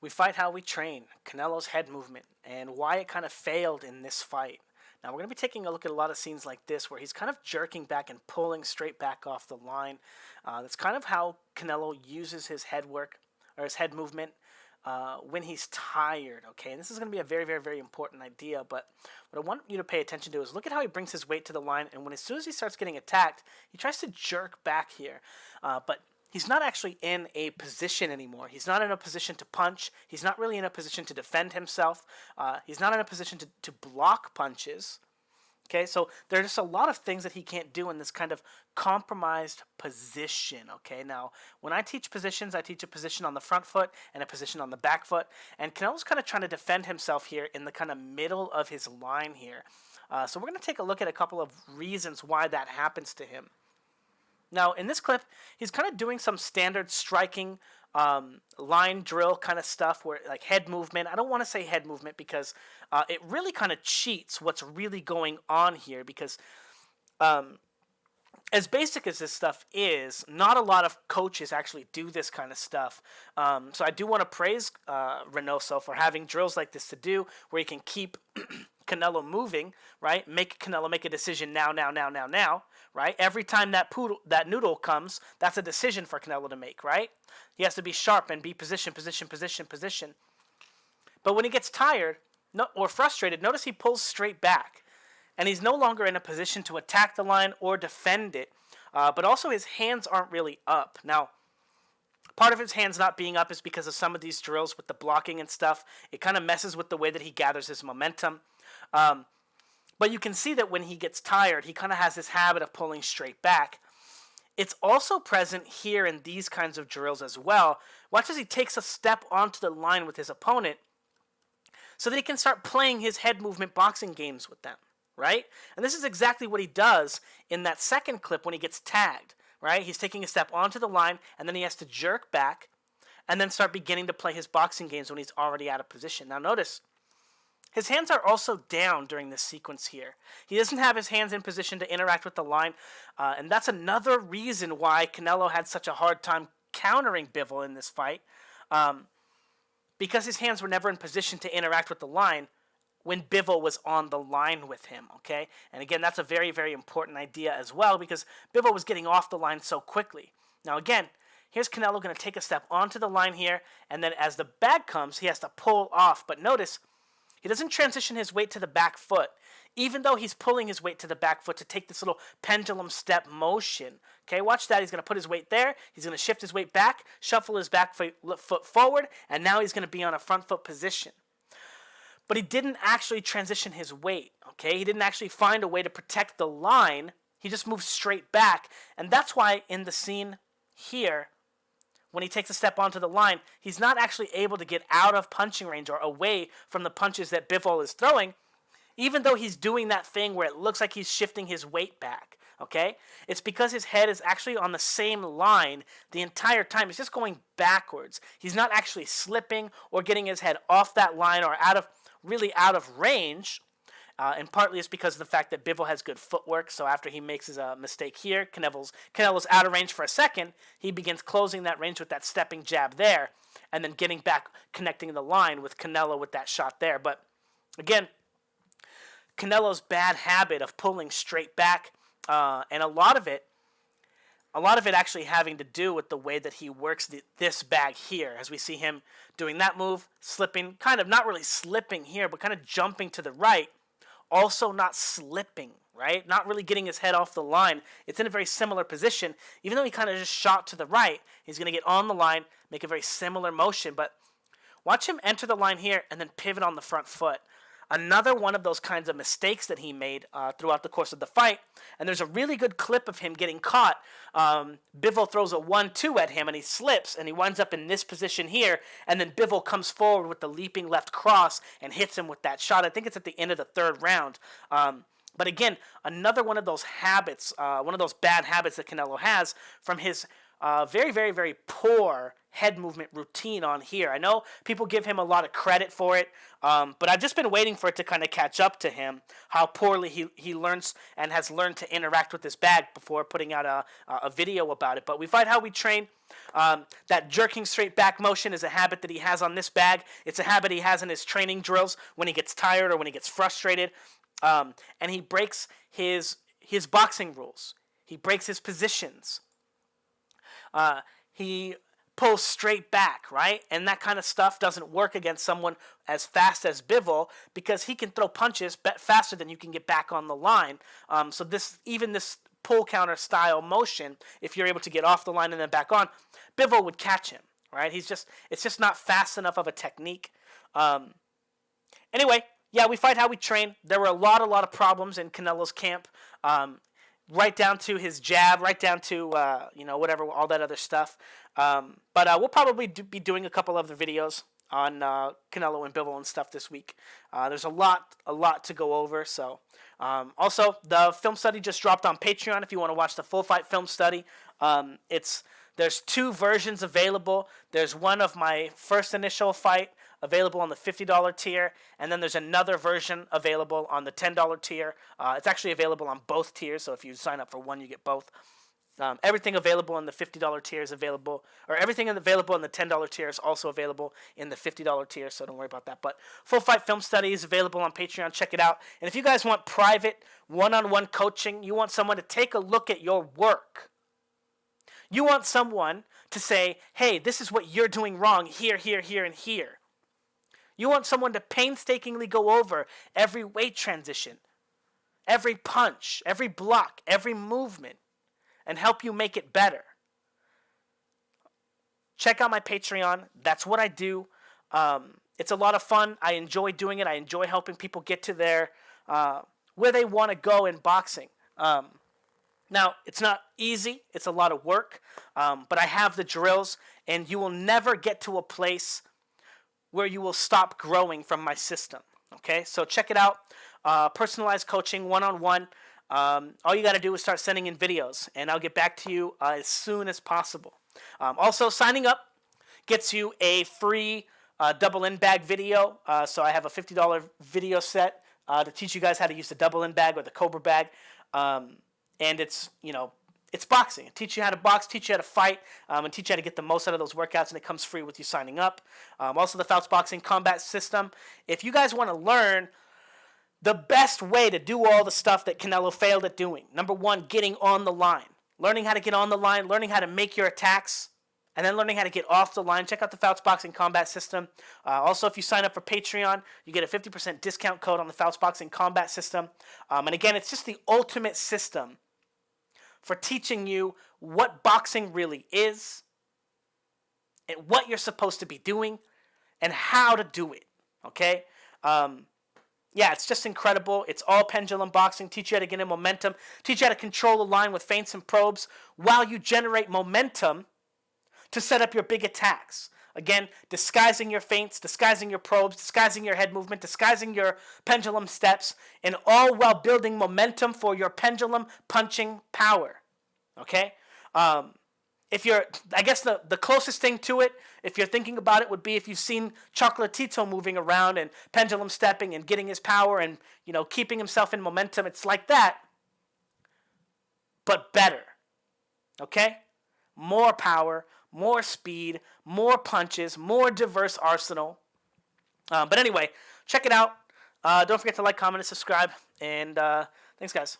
We fight how we train, Canelo's head movement, and why it kind of failed in this fight. Now, we're going to be taking a look at a lot of scenes like this where he's kind of jerking back and pulling straight back off the line. That's kind of how Canelo uses his head work, or his head movement, when he's tired, okay? And this is going to be a very, very, very important idea, but what I want you to pay attention to is look at how he brings his weight to the line, and as soon as he starts getting attacked, he tries to jerk back here. But he's not actually in a position anymore. He's not in a position to punch. He's not really in a position to defend himself. He's not in a position to block punches. Okay, so there's just a lot of things that he can't do in this kind of compromised position. Okay, now when I teach positions, I teach a position on the front foot and a position on the back foot. And Canelo's kind of trying to defend himself here in the kind of middle of his line here. So we're going to take a look at a couple of reasons why that happens to him. Now, in this clip, he's kind of doing some standard striking line drill kind of stuff, where like head movement. I don't want to say head movement because it really kind of cheats what's really going on here, because as basic as this stuff is, not a lot of coaches actually do this kind of stuff. So I do want to praise Reynoso for having drills like this to do, where he can keep Canelo moving, right? Make Canelo make a decision now, right? Every time that noodle comes, that's a decision for Canelo to make, right? He has to be sharp and be position. But when he gets tired or frustrated, notice he pulls straight back. And he's no longer in a position to attack the line or defend it. But also his hands aren't really up. Now, part of his hands not being up is because of some of these drills with the blocking and stuff. It kind of messes with the way that he gathers his momentum. But you can see that when he gets tired, he kind of has this habit of pulling straight back. It's also present here in these kinds of drills as well. Watch as he takes a step onto the line with his opponent so that he can start playing his head movement boxing games with them, right? And this is exactly what he does in that second clip when he gets tagged, right? He's taking a step onto the line, and then he has to jerk back and then start beginning to play his boxing games when he's already out of position. Now notice, his hands are also down during this sequence here. He doesn't have his hands in position to interact with the line, and that's another reason why Canelo had such a hard time countering Bivol in this fight, because his hands were never in position to interact with the line when Bivol was on the line with him, okay? And again, that's a very, very important idea as well, because Bivol was getting off the line so quickly. Now again, here's Canelo going to take a step onto the line here, and then as the bag comes, he has to pull off. But notice, he doesn't transition his weight to the back foot, even though he's pulling his weight to the back foot to take this little pendulum step motion. Okay, watch that. He's going to put his weight there. He's going to shift his weight back, shuffle his back foot forward, and now he's going to be on a front foot position. But he didn't actually transition his weight, okay? He didn't actually find a way to protect the line. He just moved straight back. And that's why in the scene here, when he takes a step onto the line, he's not actually able to get out of punching range or away from the punches that Bivol is throwing, even though he's doing that thing where it looks like he's shifting his weight back, okay? It's because his head is actually on the same line the entire time. He's just going backwards. He's not actually slipping or getting his head off that line or really out of range. And partly it's because of the fact that Bivol has good footwork. So after he makes his mistake here, Canelo's out of range for a second. He begins closing that range with that stepping jab there, and then getting back, connecting the line with Canelo with that shot there. But again, Canelo's bad habit of pulling straight back, and a lot of it actually having to do with the way that he works this bag here, as we see him doing that move, slipping, kind of not really slipping here, but kind of jumping to the right. Also not slipping, right? Not really getting his head off the line. It's in a very similar position. Even though he kind of just shot to the right, he's going to get on the line, make a very similar motion. But watch him enter the line here and then pivot on the front foot. Another one of those kinds of mistakes that he made throughout the course of the fight. And there's a really good clip of him getting caught. Bivol throws a 1-2 at him and he slips and he winds up in this position here. And then Bivol comes forward with the leaping left cross and hits him with that shot. I think it's at the end of the third round. But again, another one of those habits, one of those bad habits that Canelo has from his very, very, very poor head movement routine on here. I know people give him a lot of credit for it, but I've just been waiting for it to kind of catch up to him, how poorly he learns and has learned to interact with this bag before putting out a video about it. But we fight how we train. That jerking straight back motion is a habit that he has on this bag. It's a habit he has in his training drills when he gets tired or when he gets frustrated. And he breaks his boxing rules. He breaks his positions. He pulls straight back, right? And that kind of stuff doesn't work against someone as fast as Bivol because he can throw punches faster than you can get back on the line. So this pull counter style motion, if you're able to get off the line and then back on, Bivol would catch him, right? It's just not fast enough of a technique. Anyway, yeah, we fight how we train. There were a lot of problems in Canelo's camp. Right down to his jab, right down to, whatever, all that other stuff. But we'll probably be doing a couple other videos on Canelo and Bivol and stuff this week. There's a lot to go over. So, also, the film study just dropped on Patreon if you want to watch the full fight film study. There's 2 versions available. There's one of my first initial fight available on the $50 tier, and then there's another version available on the $10 tier. It's actually available on both tiers, so if you sign up for one, you get both. Everything available in the $50 tier is available, or everything available in the $10 tier is also available in the $50 tier, so don't worry about that. But Full Fight Film Study is available on Patreon. Check it out. And if you guys want private, one-on-one coaching, you want someone to take a look at your work. You want someone to say, hey, this is what you're doing wrong here, here, here, and here. You want someone to painstakingly go over every weight transition, every punch, every block, every movement, and help you make it better. Check out my Patreon. That's what I do. It's a lot of fun. I enjoy doing it. I enjoy helping people get to their where they want to go in boxing. Now, it's not easy. It's a lot of work. But I have the drills, and you will never get to a place where you will stop growing from my system. Okay, so check it out. Personalized coaching, one-on-one. All you got to do is start sending in videos, and I'll get back to you as soon as possible. Also, signing up gets you a free double in bag video. So I have a $50 video set to teach you guys how to use the double in bag or the Cobra bag. And it's boxing. It teaches you how to box, teach you how to fight, and teach you how to get the most out of those workouts, and it comes free with you signing up. Also, the Fouts Boxing Combat System. If you guys want to learn the best way to do all the stuff that Canelo failed at doing, number 1, getting on the line. Learning how to get on the line, learning how to make your attacks, and then learning how to get off the line. Check out the Fouts Boxing Combat System. Also, if you sign up for Patreon, you get a 50% discount code on the Fouts Boxing Combat System. And again, it's just the ultimate system for teaching you what boxing really is, and what you're supposed to be doing, and how to do it, okay? Yeah, it's just incredible. It's all pendulum boxing. Teach you how to get in momentum. Teach you how to control the line with feints and probes while you generate momentum to set up your big attacks. Again, disguising your feints, disguising your probes, disguising your head movement, disguising your pendulum steps, and all while building momentum for your pendulum punching power. Okay? I guess the closest thing to it, if you're thinking about it, would be if you've seen Chocolatito moving around and pendulum stepping and getting his power and, keeping himself in momentum. It's like that, but better. Okay? More power, more speed, more punches, more diverse arsenal. But anyway, check it out. Don't forget to like, comment, and subscribe. And thanks, guys.